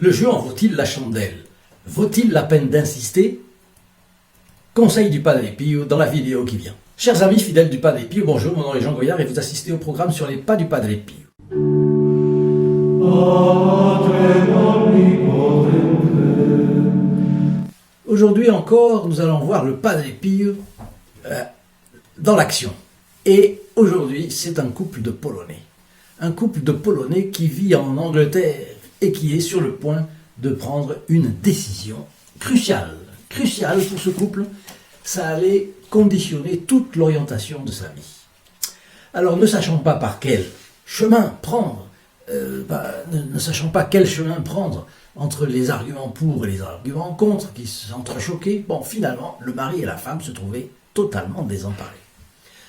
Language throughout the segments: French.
Le jeu en vaut-il la chandelle? Vaut-il la peine d'insister? Conseil du Padre Pio dans la vidéo qui vient. Chers amis fidèles du Padre Pio, bonjour, mon nom est Jean Goyard et vous assistez au programme sur les pas du Padre Pio. Aujourd'hui encore, nous allons voir le Padre Pio dans l'action. Et aujourd'hui, c'est un couple de Polonais. Un couple de Polonais qui vit en Angleterre et qui est sur le point de prendre une décision cruciale. Cruciale pour ce couple, ça allait conditionner toute l'orientation de sa vie. Alors, ne sachant pas par quel chemin prendre, ne sachant pas quel chemin prendre entre les arguments pour et les arguments contre qui s'entrechoquaient, bon, finalement, le mari et la femme se trouvaient totalement désemparés.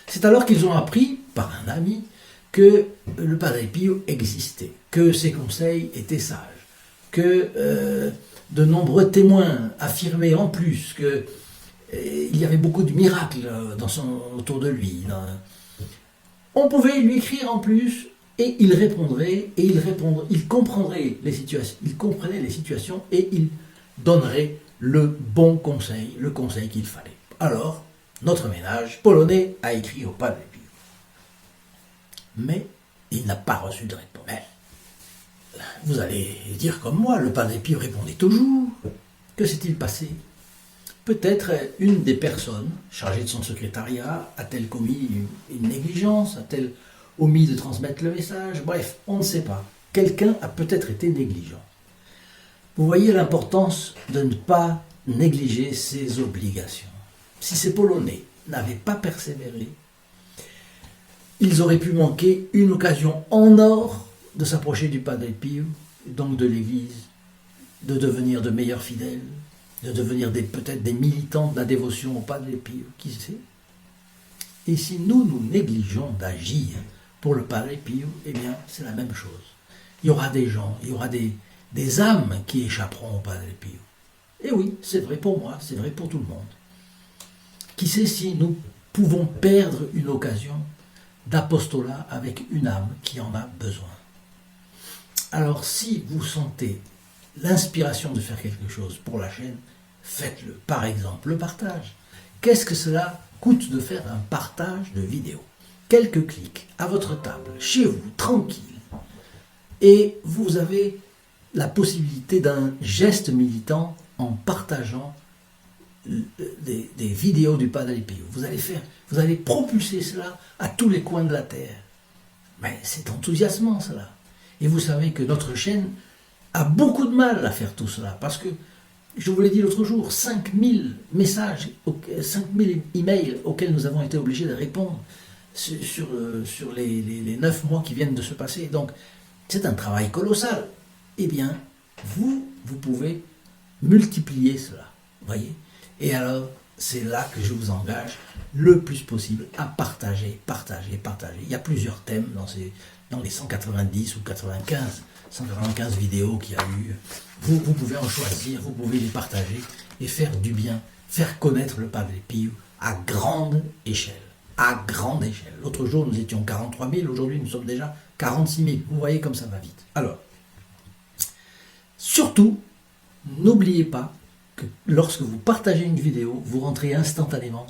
C'est alors qu'ils ont appris, par un ami, que le Padre Pio existait, que ses conseils étaient sages, que de nombreux témoins affirmaient en plus qu'il y avait beaucoup de miracles autour de lui. On pouvait lui écrire en plus et il répondrait, et il comprendrait les situations, il comprenait les situations et il donnerait le bon conseil, le conseil qu'il fallait. Alors, notre ménage polonais a écrit au Padre Pio. Mais il n'a pas reçu de réponse. Mais vous allez dire comme moi, le Padre Pio répondait toujours. Que s'est-il passé? Peut-être une des personnes chargées de son secrétariat a-t-elle commis une négligence? A-t-elle omis de transmettre le message? Bref, on ne sait pas. Quelqu'un a peut-être été négligent. Vous voyez l'importance de ne pas négliger ses obligations. Si ces Polonais n'avaient pas persévéré, ils auraient pu manquer une occasion en or de s'approcher du Padre Pio, donc de l'Église, de devenir de meilleurs fidèles, de devenir peut-être des militants de la dévotion au Padre Pio, qui sait? Et si nous négligeons d'agir pour le Padre Pio, eh bien c'est la même chose. Il y aura des gens, il y aura des âmes qui échapperont au Padre Pio. Et oui, c'est vrai pour moi, c'est vrai pour tout le monde. Qui sait si nous pouvons perdre une occasion d'apostolat avec une âme qui en a besoin. Alors si vous sentez l'inspiration de faire quelque chose pour la chaîne, faites-le. Par exemple, le partage. Qu'est-ce que cela coûte de faire un partage de vidéo? Quelques clics à votre table, chez vous, tranquille. Et vous avez la possibilité d'un geste militant en partageant des vidéos du Padre Pio. Vous allez propulser cela à tous les coins de la terre. Mais c'est enthousiasmant cela. Et vous savez que notre chaîne a beaucoup de mal à faire tout cela, parce que, je vous l'ai dit l'autre jour, 5000 messages, 5000 emails auxquels nous avons été obligés de répondre sur les 9 mois qui viennent de se passer. Donc, c'est un travail colossal. Eh bien, vous pouvez multiplier cela, voyez. Et alors, c'est là que je vous engage le plus possible à partager. Il y a plusieurs thèmes dans les 190 ou 195 vidéos qu'il y a eu. Vous pouvez en choisir, vous pouvez les partager et faire du bien, faire connaître le Padre Pio à grande échelle. À grande échelle. L'autre jour, nous étions 43 000, aujourd'hui, nous sommes déjà 46 000. Vous voyez comme ça va vite. Alors, surtout, n'oubliez pas que lorsque vous partagez une vidéo, vous rentrez instantanément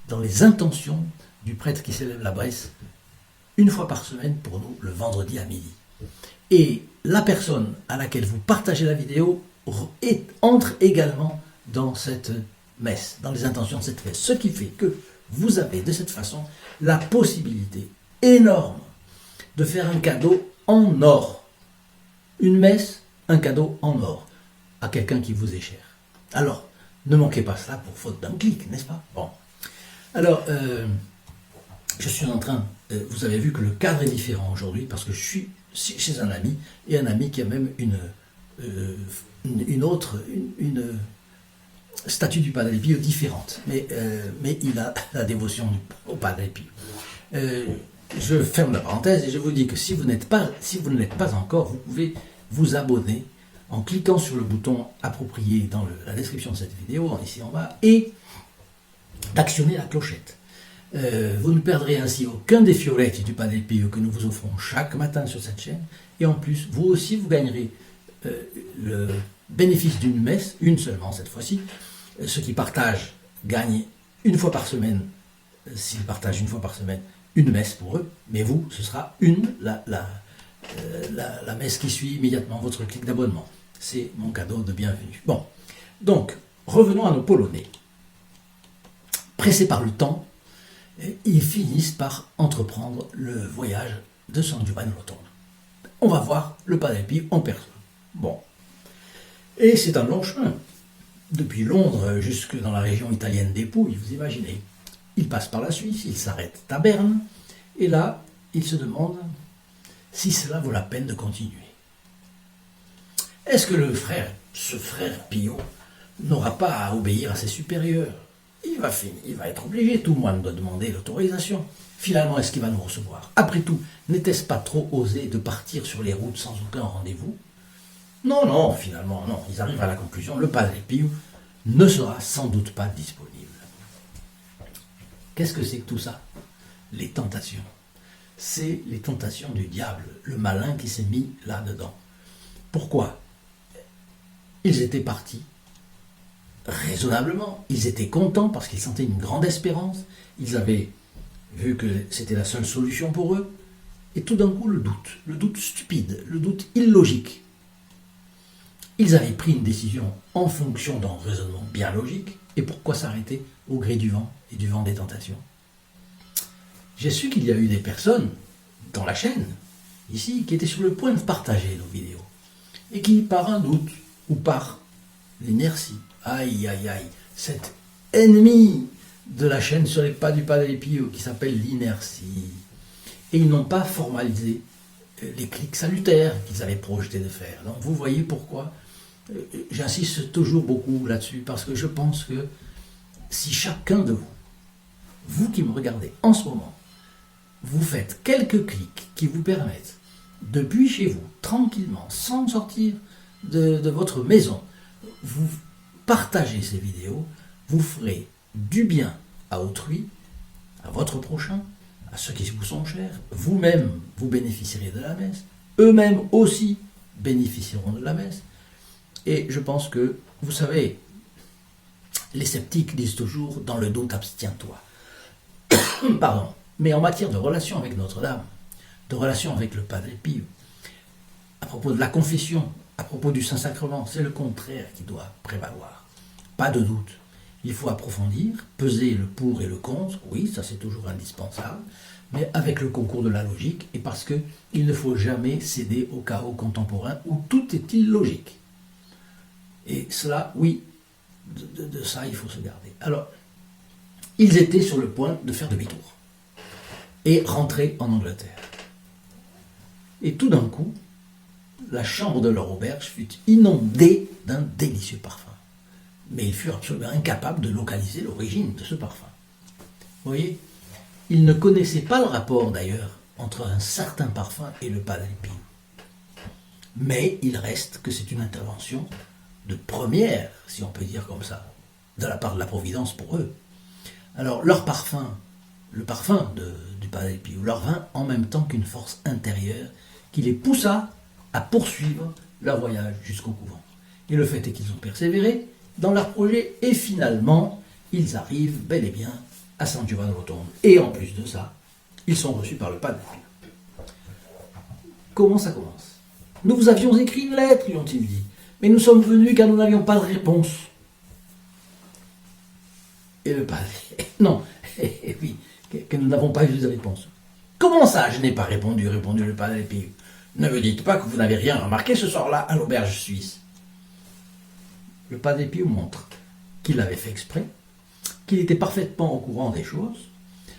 dans les intentions du prêtre qui célèbre la Bresse une fois par semaine pour nous, le vendredi à midi. Et la personne à laquelle vous partagez la vidéo entre également dans cette messe, dans les intentions de cette messe. Ce qui fait que vous avez de cette façon la possibilité énorme de faire un cadeau en or. Une messe, un cadeau en or à quelqu'un qui vous est cher. Alors, ne manquez pas cela pour faute d'un clic, n'est-ce pas? Bon. Alors, je suis en train, vous avez vu que le cadre est différent aujourd'hui parce que je suis chez un ami, et un ami qui a même une statue du Padre Pio différente, mais il a la dévotion au Padre Pio. Je ferme la parenthèse et je vous dis que si vous ne l'êtes pas encore, vous pouvez vous abonner en cliquant sur le bouton approprié dans la description de cette vidéo, ici en bas, et d'actionner la clochette. Vous ne perdrez ainsi aucun des fioletti du Padre Pio que nous vous offrons chaque matin sur cette chaîne, et en plus, vous aussi, vous gagnerez le bénéfice d'une messe, une seulement cette fois-ci. Ceux qui partagent gagnent une fois par semaine, s'ils partagent une fois par semaine, une messe pour eux, mais vous, ce sera la messe qui suit immédiatement votre clic d'abonnement. C'est mon cadeau de bienvenue. Bon, donc, revenons à nos Polonais. Pressés par le temps, ils finissent par entreprendre le voyage de San Giovanni Rotondo. On va voir le Padre Pio en personne. Bon. Et c'est un long chemin. Depuis Londres jusque dans la région italienne des Pouilles, vous imaginez. Il passe par la Suisse, il s'arrête à Berne, et là, il se demande si cela vaut la peine de continuer. Est-ce que ce frère Pio, n'aura pas à obéir à ses supérieurs? Il va être obligé, tout moine doit demander l'autorisation. Finalement, est-ce qu'il va nous recevoir? Après tout, n'était-ce pas trop osé de partir sur les routes sans aucun rendez-vous? Non, finalement, non. Ils arrivent à la conclusion, le Padre Pio ne sera sans doute pas disponible. Qu'est-ce que c'est que tout ça? Les tentations. C'est les tentations du diable, le malin qui s'est mis là-dedans. Pourquoi? Ils étaient partis raisonnablement, ils étaient contents parce qu'ils sentaient une grande espérance, ils avaient vu que c'était la seule solution pour eux, et tout d'un coup le doute stupide, le doute illogique. Ils avaient pris une décision en fonction d'un raisonnement bien logique, et pourquoi s'arrêter au gré du vent et du vent des tentations? J'ai su qu'il y a eu des personnes dans la chaîne, ici, qui étaient sur le point de partager nos vidéos, et qui, par un doute, ou par l'inertie, aïe, cet ennemi de la chaîne sur les pas du Padre Pio qui s'appelle l'inertie. Et ils n'ont pas formalisé les clics salutaires qu'ils avaient projeté de faire. Donc vous voyez pourquoi j'insiste toujours beaucoup là-dessus, parce que je pense que si chacun de vous, vous qui me regardez en ce moment, vous faites quelques clics qui vous permettent, depuis chez vous, tranquillement, sans sortir de votre maison, vous partagez ces vidéos, vous ferez du bien à autrui, à votre prochain, à ceux qui vous sont chers, vous-même vous bénéficierez de la messe, eux-mêmes aussi bénéficieront de la messe, et je pense que, vous savez, les sceptiques disent toujours « dans le doute abstiens-toi ». Pardon. Mais en matière de relation avec Notre-Dame, de relation avec le Padre Pio, à propos de la confession, à propos du Saint-Sacrement, c'est le contraire qui doit prévaloir. Pas de doute. Il faut approfondir, peser le pour et le contre, oui, ça c'est toujours indispensable, mais avec le concours de la logique, et parce qu'il ne faut jamais céder au chaos contemporain où tout est illogique. Et cela, oui, de ça il faut se garder. Alors, ils étaient sur le point de faire demi-tour et rentrer en Angleterre. Et tout d'un coup, la chambre de leur auberge fut inondée d'un délicieux parfum. Mais ils furent absolument incapables de localiser l'origine de ce parfum. Vous voyez, ils ne connaissaient pas le rapport d'ailleurs entre un certain parfum et le Padre Pio. Mais il reste que c'est une intervention de première, si on peut dire comme ça, de la part de la Providence pour eux. Alors leur parfum, le parfum du Padre Pio, leur vint en même temps qu'une force intérieure qui les poussa à poursuivre leur voyage jusqu'au couvent. Et le fait est qu'ils ont persévéré dans leur projet et finalement, ils arrivent bel et bien à San Giovanni Rotondo. Et en plus de ça, ils sont reçus par le Padre Pio. Comment ça commence? Nous vous avions écrit une lettre, lui ont-ils dit, mais nous sommes venus car nous n'avions pas de réponse. Et le Padre, non, oui, que nous n'avons pas eu de réponse. Comment ça, je n'ai pas répondu, répondit le Padre Pio. Ne me dites pas que vous n'avez rien remarqué ce soir-là à l'auberge suisse. Le Padre Pio montre qu'il avait fait exprès, qu'il était parfaitement au courant des choses,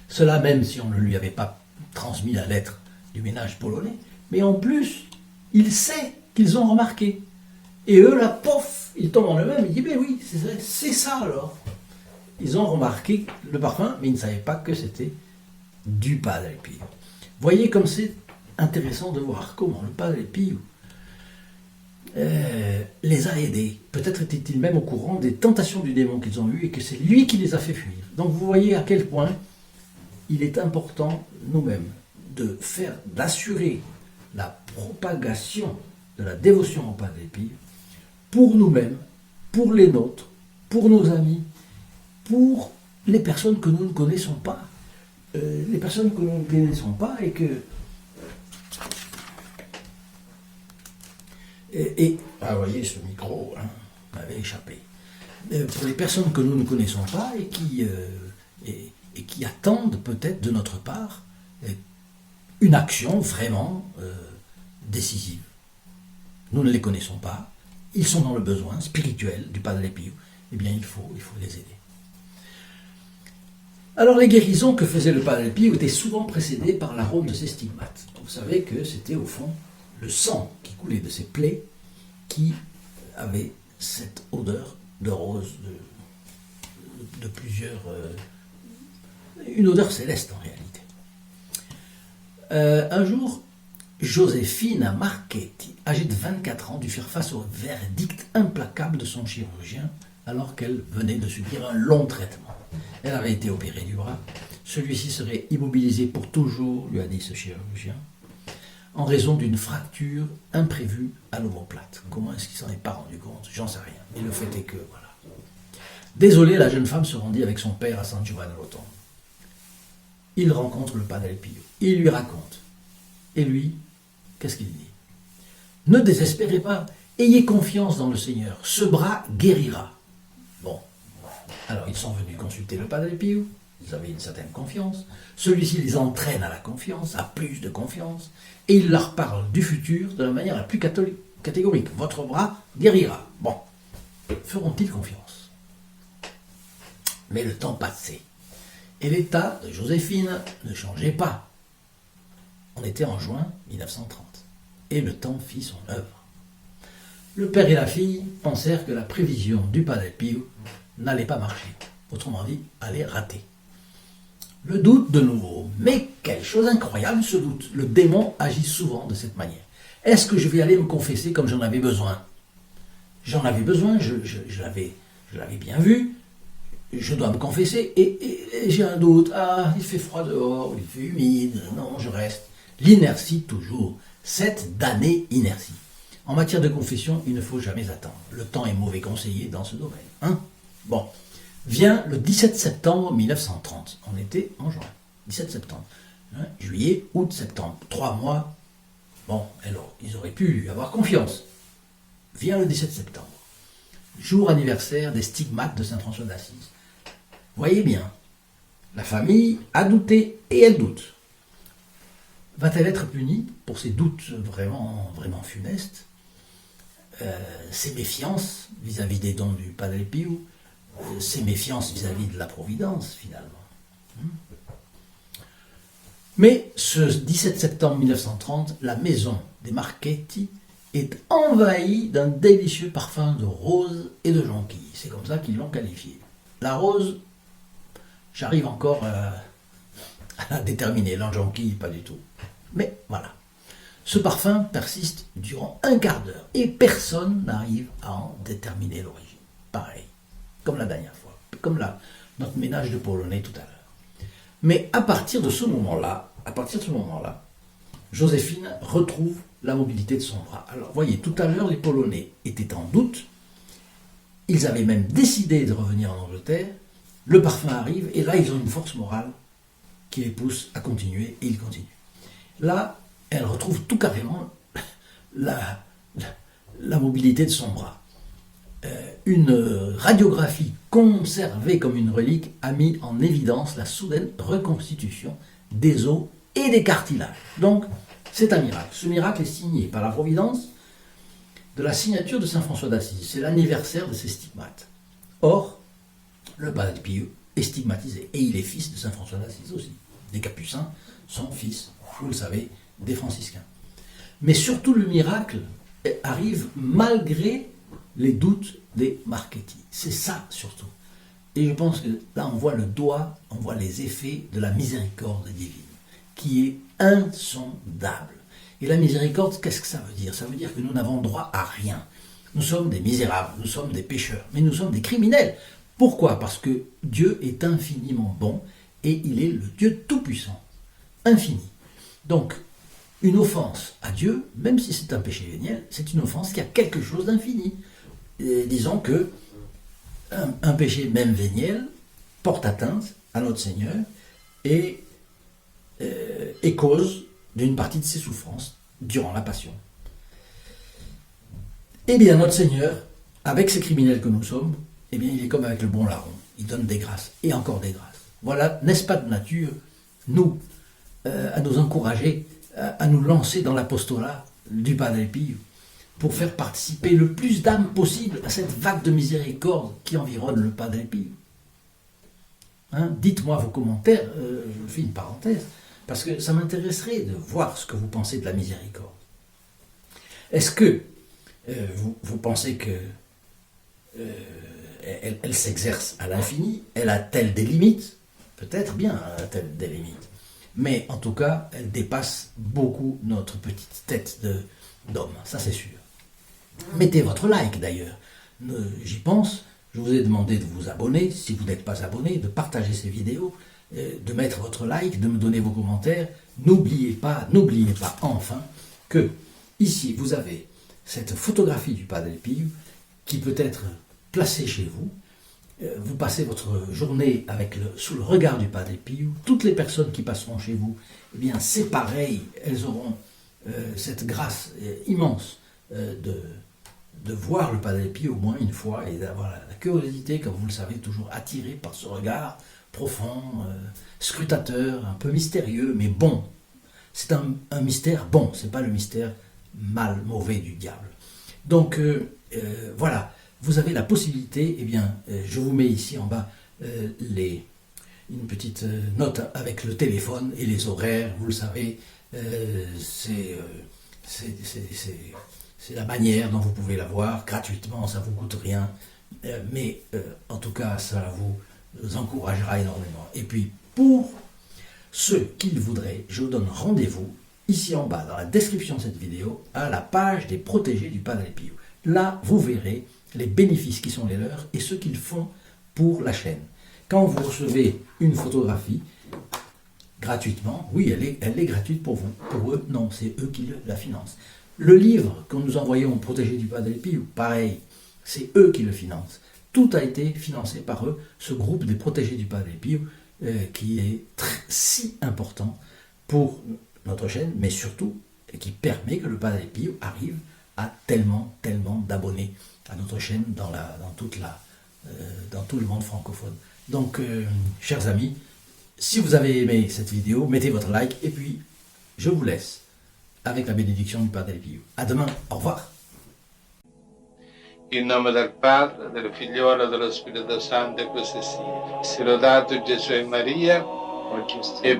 cela même si on ne lui avait pas transmis la lettre du ménage polonais, mais en plus, il sait qu'ils ont remarqué. Et eux, là, pof, ils tombent en eux-mêmes, ils disent, mais oui, c'est ça alors. Ils ont remarqué le parfum, mais ils ne savaient pas que c'était du Padre Pio. Voyez comme c'est intéressant de voir comment le Padre Pio les a aidés. Peut-être était-il même au courant des tentations du démon qu'ils ont eues et que c'est lui qui les a fait fuir. Donc vous voyez à quel point il est important nous-mêmes d'assurer la propagation de la dévotion au Padre Pio pour nous-mêmes, pour les nôtres, pour nos amis, pour les personnes que nous ne connaissons pas. Les personnes que nous ne connaissons pas et que... vous voyez, ce micro m'avait échappé. Pour les personnes que nous ne connaissons pas et qui attendent peut-être de notre part une action vraiment décisive. Nous ne les connaissons pas, ils sont dans le besoin spirituel du Padre Pio, eh bien il faut les aider. Alors les guérisons que faisait le Padre Pio étaient souvent précédées par l'arôme de ses stigmates. Vous savez que c'était au fond le sang qui coulait de ses plaies qui avait cette odeur de rose, de plusieurs... une odeur céleste en réalité. Un jour, Josefina Marchetti, âgée de 24 ans, dut faire face au verdict implacable de son chirurgien alors qu'elle venait de subir un long traitement. Elle avait été opérée du bras. Celui-ci serait immobilisé pour toujours, lui a dit ce chirurgien, en raison d'une fracture imprévue à l'omoplate. Comment est-ce qu'il s'en est pas rendu compte? J'en sais rien. Mais le fait est que, voilà. Désolée, la jeune femme se rendit avec son père à San Giovanni Rotondo. Il rencontre le Padre Pio. Il lui raconte. Et lui, qu'est-ce qu'il dit? Ne désespérez pas. Ayez confiance dans le Seigneur. Ce bras guérira. Bon. Alors, ils sont venus consulter le Padre Pio. Ils avaient une certaine confiance. Celui-ci les entraîne à la confiance, à plus de confiance. Et il leur parle du futur de la manière la plus catégorique. Votre bras guérira. Bon. Feront-ils confiance? Mais le temps passait. Et l'état de Joséphine ne changeait pas. On était en juin 1930. Et le temps fit son œuvre. Le père et la fille pensèrent que la prévision du Padre Pio n'allait pas marcher. Autrement dit, allait rater. Le doute de nouveau. Mais quelle chose incroyable ce doute. Le démon agit souvent de cette manière. Est-ce que je vais aller me confesser comme j'en avais besoin? J'en avais besoin, je l'avais bien vu. Je dois me confesser et j'ai un doute. Ah, il fait froid dehors, il fait humide. Non, je reste. L'inertie toujours. Cette damnée inertie. En matière de confession, il ne faut jamais attendre. Le temps est mauvais conseiller dans ce domaine. Hein? Bon. Vient le 17 septembre 1930. On était en juin. 17 septembre. Hein? Juillet, août, septembre. 3 mois. Bon, alors, ils auraient pu avoir confiance. Vient le 17 septembre. Jour anniversaire des stigmates de Saint François d'Assise. Voyez bien, la famille a douté et elle doute. Va-t-elle être punie pour ces doutes vraiment, vraiment funestes, ces méfiances vis-à-vis des dons du Padre Pio, ces méfiances vis-à-vis de la Providence, finalement. Mais ce 17 septembre 1930, la maison des Marchetti est envahie d'un délicieux parfum de rose et de jonquille. C'est comme ça qu'ils l'ont qualifié. La rose, j'arrive encore à la déterminer. La jonquille, pas du tout. Mais voilà. Ce parfum persiste durant un quart d'heure et personne n'arrive à en déterminer l'origine. Pareil, comme la dernière fois, comme notre ménage de Polonais tout à l'heure. Mais à partir de ce moment-là, Joséphine retrouve la mobilité de son bras. Alors, voyez, tout à l'heure, les Polonais étaient en doute. Ils avaient même décidé de revenir en Angleterre. Le parfum arrive et là, ils ont une force morale qui les pousse à continuer et ils continuent. Là, elle retrouve tout carrément la mobilité de son bras. Une radiographie conservée comme une relique a mis en évidence la soudaine reconstitution des os et des cartilages. Donc, c'est un miracle. Ce miracle est signé par la Providence de la signature de Saint François d'Assise. C'est l'anniversaire de ses stigmates. Or, le Padre Pio est stigmatisé et il est fils de Saint François d'Assise aussi. Les Capucins sont fils, vous le savez, des franciscains. Mais surtout, le miracle arrive malgré les doutes des Marchetti. C'est ça surtout. Et je pense que là, on voit le doigt, on voit les effets de la miséricorde divine, qui est insondable. Et la miséricorde, qu'est-ce que ça veut dire? Ça veut dire que nous n'avons droit à rien. Nous sommes des misérables, nous sommes des pécheurs, mais nous sommes des criminels. Pourquoi? Parce que Dieu est infiniment bon et il est le Dieu tout-puissant, infini. Donc, Une offense à Dieu, même si c'est un péché véniel, c'est une offense qui a quelque chose d'infini. Disons que un péché même véniel porte atteinte à notre Seigneur et cause d'une partie de ses souffrances durant la Passion. Eh bien, notre Seigneur, avec ces criminels que nous sommes, eh bien, il est comme avec le bon larron. Il donne des grâces et encore des grâces. Voilà, n'est-ce pas de nature, nous, à nous encourager, à nous lancer dans l'apostolat du Padre Pio pour faire participer le plus d'âmes possible à cette vague de miséricorde qui environne le Padre Pio. Hein, dites-moi vos commentaires, je fais une parenthèse, parce que ça m'intéresserait de voir ce que vous pensez de la miséricorde. Est-ce que vous pensez que elle s'exerce à l'infini? Elle a-t-elle des limites? Peut-être bien a-t-elle des limites. Mais en tout cas, elle dépasse beaucoup notre petite tête d'homme, ça c'est sûr. Mettez votre like d'ailleurs. J'y pense. Je vous ai demandé de vous abonner, si vous n'êtes pas abonné, de partager ces vidéos, de mettre votre like, de me donner vos commentaires. N'oubliez pas enfin que ici vous avez cette photographie du Padre Pio qui peut être placée chez vous. Vous passez votre journée sous le regard du Padre Pio. Toutes les personnes qui passeront chez vous, eh bien c'est pareil, elles auront cette grâce immense de voir le Padre Pio au moins une fois et d'avoir la curiosité, comme vous le savez, toujours attirée par ce regard profond, scrutateur, un peu mystérieux, mais bon. C'est un mystère bon, c'est pas le mystère mauvais du diable. Donc voilà, vous avez la possibilité, eh bien, je vous mets ici en bas une petite note avec le téléphone et les horaires, vous le savez, c'est la manière dont vous pouvez la voir, gratuitement, ça ne vous coûte rien, mais en tout cas, ça vous encouragera énormément. Et puis, pour ceux qui le voudraient, je vous donne rendez-vous ici en bas, dans la description de cette vidéo, à la page des protégés du Padre Pio. Là, vous verrez les bénéfices qui sont les leurs et ce qu'ils font pour la chaîne. Quand vous recevez une photographie, gratuitement, oui, elle est gratuite pour vous. Pour eux, non, c'est eux qui la financent. Le livre que nous envoyons aux protégés du Padre Pio, pareil, c'est eux qui le financent. Tout a été financé par eux, ce groupe des protégés du Padre Pio, qui est si important pour notre chaîne, mais surtout, et qui permet que le Padre Pio arrive à tellement d'abonnés à notre chaîne dans tout le monde francophone. Donc, chers amis, si vous avez aimé cette vidéo, mettez votre like et puis je vous laisse avec la bénédiction du Padre Pio. À demain, au revoir. In nome del Padre, del Figliolo e dello Spirito Santo, e così sia. Sia lodato Gesù e Maria, e